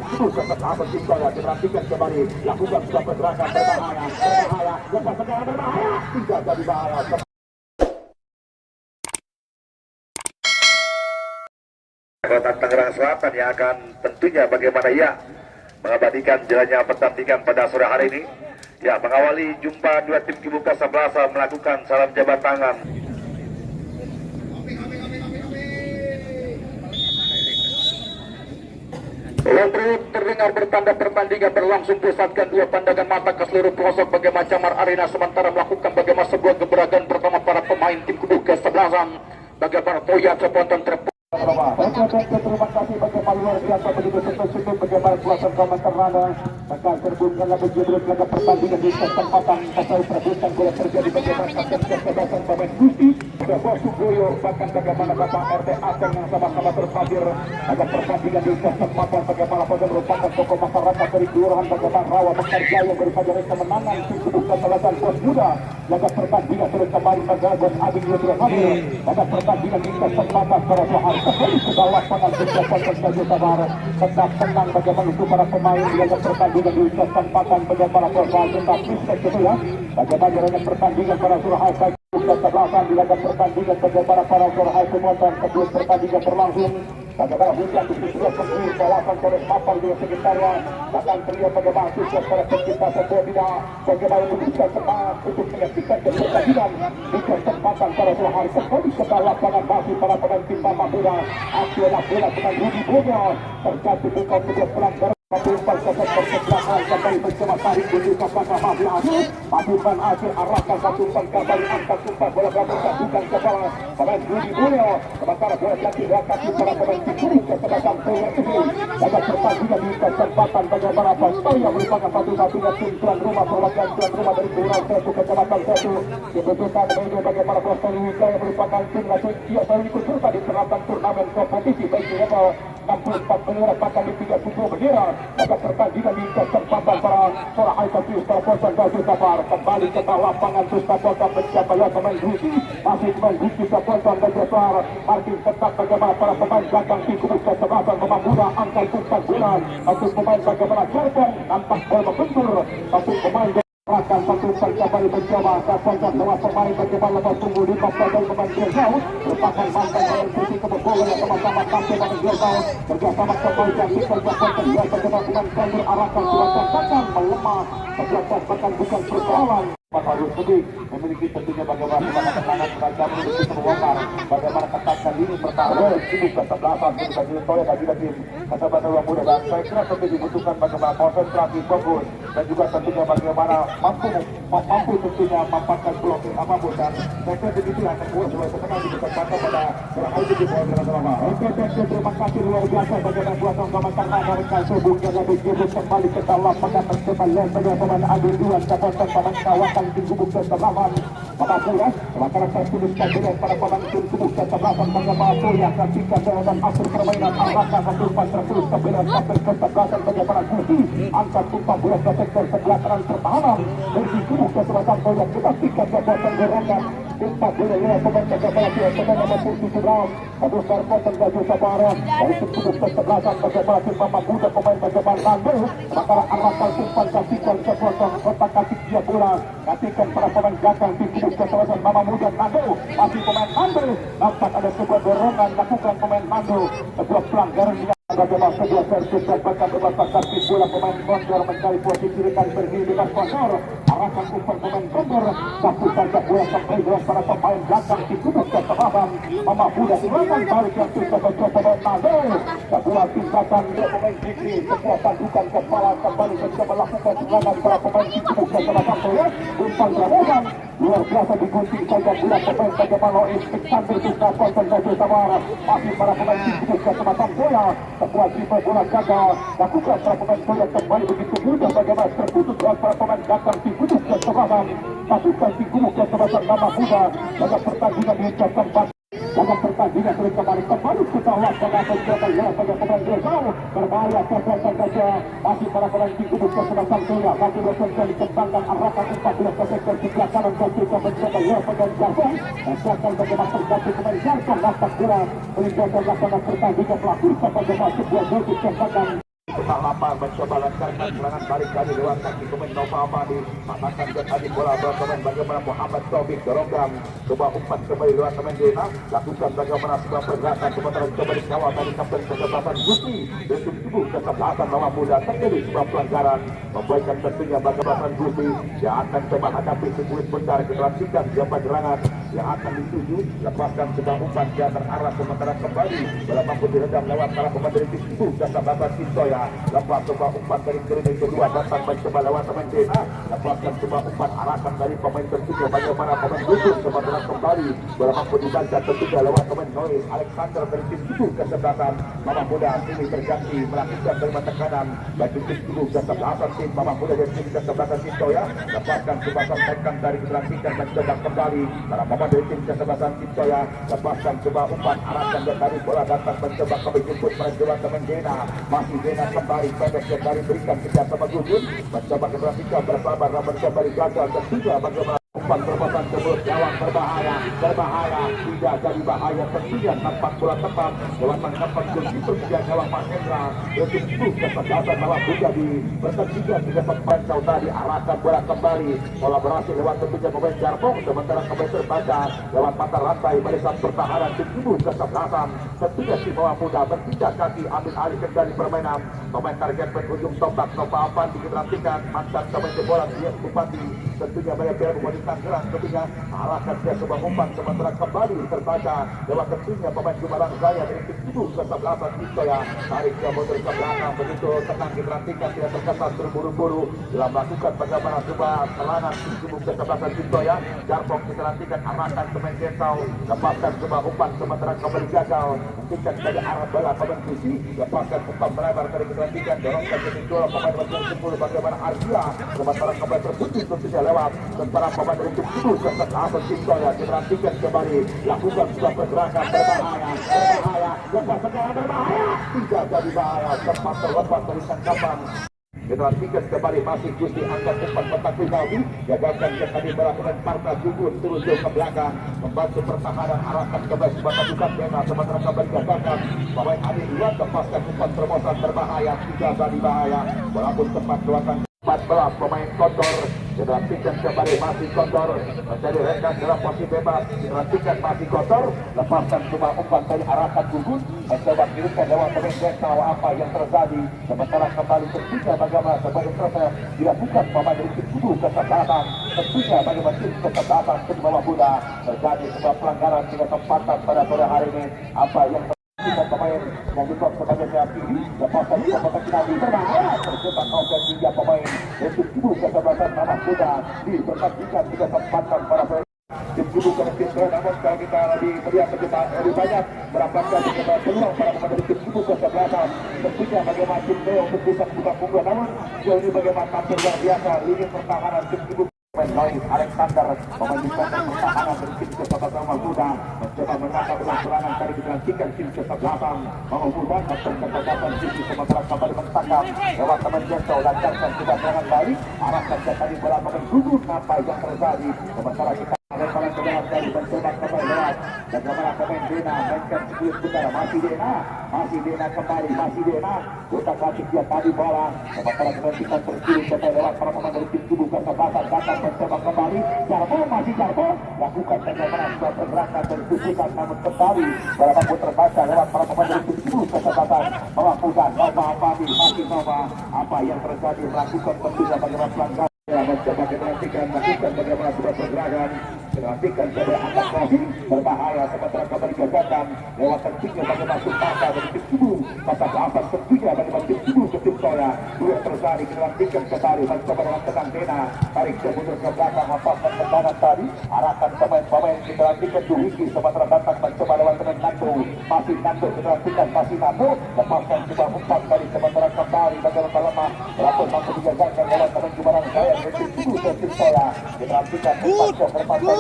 Setelah bertinggal diperhatikan kembali, lakukan sebuah pergerakan berbahaya, lepas sekarang berbahaya, tidak jadi bahaya. Kota Tangerang Selatan yang akan tentunya bagaimana ia mengabadikan jalannya pertandingan pada sore hari ini. Ya, mengawali jumpa dua tim Kubu Kasablanca melakukan salam jabat tangan. Lombrut terdengar bertanda pertandingan berlangsung, pusatkan dua pandangan mata ke seluruh pelosok bagaimana Camar Arena sementara melakukan bagaimana sebuah gebrakan pertama para pemain tim Kubu Kasablanca. Bagaimana Toya spontan terpukul. Terima kasih bagaimana luar biasa begitu sentuh bagaimana kuasa komentar Rana akan terbukanya begitu laga pertandingan di kesempatan pasal perebutan bola terjadi bagaimana kecerdasan pemain Gusti Bobo Sugoyo bahkan bagaimana Bapak RT Aceh yang sama-sama terhadir agar pertandinan di kesempatan bagaimana pada merupakan tokoh masyarakat dari kelurahan bagaimana Rawa Mekarjaya merupakan kemenangan tim Kubu Kasablanca Pos Muda. Laga pertandingan terus kembali Bagus Adi Yudhra hadir pada pertandingan di kesempatan para soal kembali ke dalam lapangan berjalan berjaya sabar tetap tenang bagaimana untuk para pemain di laga pertandingan di kesempatan bagaimana korban tetap respect gitu ya bagaimana jalannya pertandingan para Surahai Kasablanca di laga pertandingan bagaimana para Surahai Sumontan sebelum pertandingan berlangsung bagaimana hujan di seluruh penghuni kawasan terus mapan di sekitarnya bahkan terlihat bagaimana sukses para pencipta sebuah bina bagaimana memberikan semangat untuk menyaksikan pertandingan di kesempatan para Surahai kembali ke dalam lapangan bagi para pemain tim Mama Muda. Akhirnya bola dengan Rudi Boga terjatuh bukan sebuah pelanggaran Pasukan kesat persebelahan kembali bersama tarik menuju kapal Mahdi Akhir. Pasukan Akhir arahkan pasukan kembali angkat sumpah bola belakang satukan kepala pemain Rudi Boga sementara bola jatuh wakati para pemain Kubu Kasablanca Toya ini dapat pertandingan di kesempatan bagaimana Toya merupakan satu-satunya tim tuan rumah perwakilan tuan rumah dari Kelurahan Satu Kecamatan Satu dibutuhkan menuju bagaimana Boston Wijaya merupakan tim nasional yang ikut serta di perhelatan turnamen kompetisi baik di level 64 bendera bahkan di 30 bendera. Pada pertandingan di kesempatan para Surahai Kasablanca baju sabar kembali ke lapangan Kasablanca mencapai pemain Gusti masih pemain Gusti Kasablanca baju sabar Martin tetap bagaimana para pemain belakang tim Kubu Kasablanca pemain muda angkat umpan bola satu pemain bagaimana Jargon nampak bola membentur satu pemain akan pasukan kembali mencoba Kasablanca dua pemain bagaimana lepas tunggu di pemain pemain Gersau merupakan mantan pemain Gusti kebobolan yang sama-sama tampil pada Gersau bersama kembali dan dikerjakan kedua bagaimana pemain Kandur arahkan suatu tekan melemah berjalan bahkan bukan persoalan harus lebih memiliki tentunya bagaimana ketenangan mereka menuju terbongkar bagaimana katakan ini pertahanan Kubu Kasablanca kita Toya dan tim Kasablanca yang muda dan saya kira tentu dibutuhkan bagaimana konsentrasi fokus dan juga tentunya bagaimana mampu tentunya mampatkan blocking apapun dan saya kira begitu yang membuat sebuah kemenangan di kesempatan pada Surahai di bawah Kasablanca. Oke, terima kasih luar biasa bagaimana kuasa komentar mereka sebelumnya lebih jebus kembali ke dalam lapangan bersama pemain Adi Duan Kasablanca pemain kawasan tim Kubu Kasablanca Papapura sementara saya tuliskan dengan para pemain tim Kubu Kasablanca bagaimana Toya kasihkan dengan akhir permainan arahkan satu umpan terus ke benar sampai Kasablanca bagaimana Gusti angkat umpan bola ke sektor sebelah kanan pertahanan dari Kubu Kasablanca Toya memastikan kekuatan gerangan umpan bola lewat pemain Kasablanca pemain nomor 17 aduh serpotan baju sabar dari tim Kubu Kasablanca bagaimana tim Mama Muda pemain bagaimana Nando sementara arahkan umpan kasihkan kekuatan kotak kasih dia bola kasihkan para pemain belakang tim Kubu Kasablanca Mama Muda Nando masih pemain Nando nampak ada sebuah dorongan lakukan pemain Nando sebuah pelanggaran bagaimana kedua versus bahkan berbatasan bola pemain Gondor mencari posisi rekan berdiri dengan sponsor arahkan umpan pemain Gondor satu saja bola sampai dengan para pemain belakang tim Kubu Kasablanca Mama Muda serangan balik yang susah mencoba pemain Nando bola tingkatan dua pemain Dikri semua tandukan kepala kembali mencoba lakukan serangan para pemain tim Kubu Kasablanca umpan gabungan luar biasa digunting saja bola pemain bagaimana Lois Alexander Susah konten baju sabar masih para pemain tim Kubu Kasablanca bola sebuah dribble bola gagal lakukan para pemain Toya kembali begitu mudah bagaimana terputus dengan para pemain belakang tim Kubu Kasablanca pasukan tim Kubu Kasablanca Mama Muda dalam pertandingan di tempat dalam pertandingan terus kembali kita lakukan penjagaan bola pada pemain Gersau berbahaya kekuatan saja masih para pemain tim Kubu Kasablanca Toya masih berkontrol dikembangkan arahkan umpan bola ke sektor sebelah kanan ketika mencoba bola pada Jargon dan siapkan bagaimana terjatuh pemain Jargon nampak bola meninggalkan lapangan pertandingan melakukan bagaimana sebuah gol kecemasan tengah lapang mencoba lancarkan serangan balik kali lewat kaki pemain Nova Amadi. Matakan ke tadi bola bermain bagaimana Muhammad Taufik dorongkan coba umpan kembali lewat pemain Dena. Lakukan bagaimana sebuah pergerakan sementara coba dikawal dari kapten kesebelasan Gusti untuk tubuh kesebelasan lawan muda terjadi sebuah pelanggaran. Membuatkan tentunya bagaimana Gusti yang akan coba hadapi sekuit bentar kelantikan siapa gerangan yang akan dituju. Lepaskan sebuah umpan dia terarah sementara kembali bola mampu diredam lewat para pemain dari tubuh kesebelasan Kintoya. Lepas sebuah umpan dari kiri kedua datang mencoba lewat pemain Dena. Lepaskan sebuah umpan arahkan dari pemain tentunya bagaimana pemain Gusti sementara kembali bola mampu dibaca tentunya lewat pemain Nois Alexander dari tim tubuh kesebelasan Mama Muda. Ini terganti melakukan terima tekanan bagi tim tubuh kesebelasan tim Mama Muda dan tim kesebelasan Kintoya. Lepaskan sebuah tekan dari kelantikan mencoba kembali para pemain dari tim kesebelasan Kintoya. Lepaskan sebuah umpan arahkan dari bola datang mencoba kembali jemput mencoba teman Dena. Masih Dena kembali pendek dari berikan kita sama Gudun mencoba kelantikan bersabar dan mencoba gagal ketiga bagaimana umpan perbuatan tersebut gawang berbahaya tidak jadi bahaya tentunya tampak bola tepat lewat tangkapan goalkeeper dia gawang Pak Hendra untuk tubuh kesebelasan bahwa sudah di pertandingan tidak sempat saudara diarahkan bola kembali kolaborasi lewat tentunya pemain Jarpong sementara kembali terbaca lewat mata rantai barisan pertahanan di tubuh kesebelasan tentunya si bawah muda berpindah kaki ambil alih kendali permainan pemain target berujung tombak Nova Avan diperhatikan mantan pemain bola dia Bupati tentunya banyak Bupati Tangerang tentunya arahkan dia sebuah umpan sementara kembali terbaca lewat tentunya pemain Jumalang Jaya dari tim tubuh kesebelasan Kintoya tarik dia mundur ke belakang begitu tenang diperhatikan tidak terkesan terburu-buru dalam melakukan bagaimana sebuah serangan tim tubuh kesebelasan Kintoya. Jarpong diperhatikan arahkan pemain Densau lepaskan sebuah umpan sementara kembali gagal hentikan dari arah bola pemain Susi lepaskan umpan melebar dari diperhatikan dorongkan ke bola pemain nomor 10 bagaimana Ardia sementara kembali terputus tentunya lewat tentara pemain dari tim tubuh kesebelasan Kintoya diperhatikan kembali lakukan sebuah pergerakan berbahaya lepas sekarang berbahaya tidak jadi bahaya sempat terlepas dari tangkapan diperhatikan kembali masih Gusti angkat umpan petak Rinaldi gagalkan yang tadi melakukan partai gugur turun jauh ke belakang membantu pertahanan arahkan kembali sebatas bukan Dena sementara kembali gagalkan pemain Adi Luan lepaskan umpan terobosan berbahaya tidak jadi bahaya walaupun tempat luasan 14 pemain Kotor diperhatikan kembali masih Kotor menjadi rekan dalam posisi bebas diperhatikan masih Kotor lepaskan sebuah umpan dari arahkan gugur mencoba kirimkan lewat pemain Desa apa yang terjadi sementara kembali tentunya bagaimana sebagai proses dilakukan pemain dari tim tubuh kesebelasan tentunya bagaimana tim kesebelasan tim bawah muda terjadi sebuah pelanggaran tidak tempatan pada sore hari ini apa yang kita pemain yang dibuat sebagai kiri lepaskan kotak Kinaldi berbahaya terjebak oleh 3 pemain untuk tubuh kesebelasan Mama Muda di pertandingan tidak tempatan pada tim tubuh kesebelasan namun kalau kita lebih melihat lebih banyak mendapatkan peluang para pemain dari tim tubuh kesebelasan tentunya bagaimana tim Leo untuk bisa buka punggung namun jauh ini bagaimana tampil luar biasa lini pertahanan tim tubuh Nois Alexander memajukan pertahanan dari tim kesebelasan Mama Muda mencoba menangkap serangan dari dilantikan tim kesebelasan Mama Muda dan kesebelasan tim sementara kembali mentangkap lewat teman Jentol lancarkan sudah serangan balik arahkan ke tadi bola pemain gugur apa yang terjadi sementara kita ada salah kebenaran dari mencoba kembali lewat dan kembali pemain Dena mainkan sekuit utara masih Dena kembali masih Dena utak kasih dia tadi bola sementara kelantikan terkirim kembali lewat para pemain dari tim tubuh kesebelasan datang mencoba kembali Jarbo lakukan bagaimana sebuah pergerakan dari tubuhkan namun kembali bola mampu terbaca lewat para pemain dari tim tubuh kesebelasan melakukan Nova Apadi masih Nova apa yang terjadi melakukan tentunya bagaimana pelanggaran mencoba diperhatikan melakukan bagaimana sebuah pergerakan diperhatikan kepada angkat crossing berbahaya sementara kembali gagalkan lewat tentunya bagaimana Sumpaka dari tim tubuh pasal 8 tentunya bagaimana tim tubuh ke tim Toya dua terjadi diperhatikan kembali mencoba dengan tenang Dena tarik ke mundur ke belakang lepaskan tendangan tadi arahkan pemain-pemain diperhatikan Duhiki sementara datang mencoba lewat teman Nando masih Nando diperhatikan masih Nando lepaskan sebuah umpan tadi sementara kembali bagaimana lemah berapa mampu digagalkan lewat teman Jumalang Jaya dari tim tubuh ke tim Toya diperhatikan umpan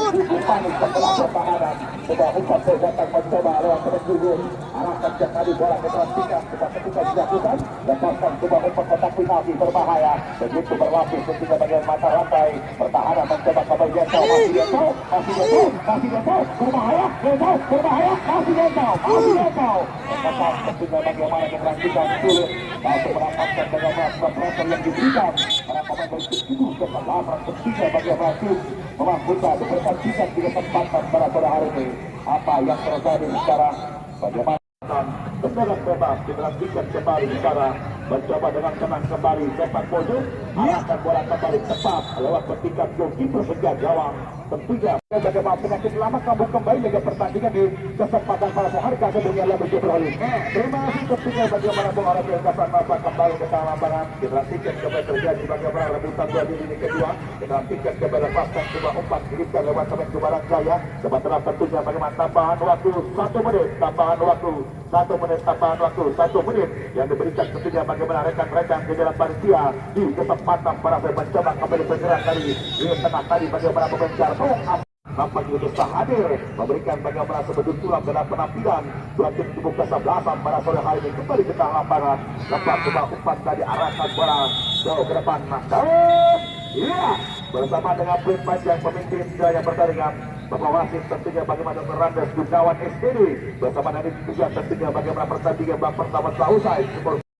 ke panik setelah pertahanan sebuah umpan datang mencoba lewat teman Gugur arahkan tadi bola diperhatikan sebuah ketika dilakukan, lepaskan sebuah umpan kotak penalti berbahaya, begitu berlapis ketika bagian mata rantai, pertahanan mencoba kembali Gentau, masih Gentau, berbahaya, masih Gentau, tetap ketika bagaimana keberhasilan sulit, untuk mendapatkan dengan pressure yang diberikan, para pemain dari itu kesalahan ketiga bagaimana tim memang kita diperhatikan di kesempatan pada sore hari ini. Apa yang terjadi sekarang? Bagaimana tendangan bebas dilanjutkan kembali sekarang, mencoba dengan tenang kembali sepak pojok, arahkan bola kembali tepat lewat bertingkat goalkeeper sejak gawang. Tentunya bagaimana penyakit lama kamu kembali jaga pertandingan di kesempatan pada sore hari kami dengan lebih berlalu. Terima kasih tentunya bagaimana pengarah kesan masa kembali ke tengah lapangan, dilanjutkan kembali terjadi bagaimana rebutan dua di lini kedua, dilanjutkan kembali lepaskan sebuah umpan dikirimkan lewat pemain Kebaran Jaya. Sementara tentunya bagaimana tambahan waktu 1 menit, tambahan waktu 1 menit yang diberikan tentunya bagaimana rekan-rekan di dalam panitia di kesempatan para pemain mencoba kembali bergerak dari tengah tadi bagaimana pemain nampak itu sah hadir memberikan bagaimana sebetul-betul dalam penampilan dua tim tubuh kesebelasan pada sore hari ini kembali ke tengah lapangan. Lepas sebuah umpan tadi arahkan bola jauh ke depan. Iya, bersama dengan Prince Panjang pemimpin yang pertandingan, Bapak wasit tentunya bagaimana Randes Gunawan STD bersama dengan tujuan tentunya bagaimana pertandingan babak pertama telah usai.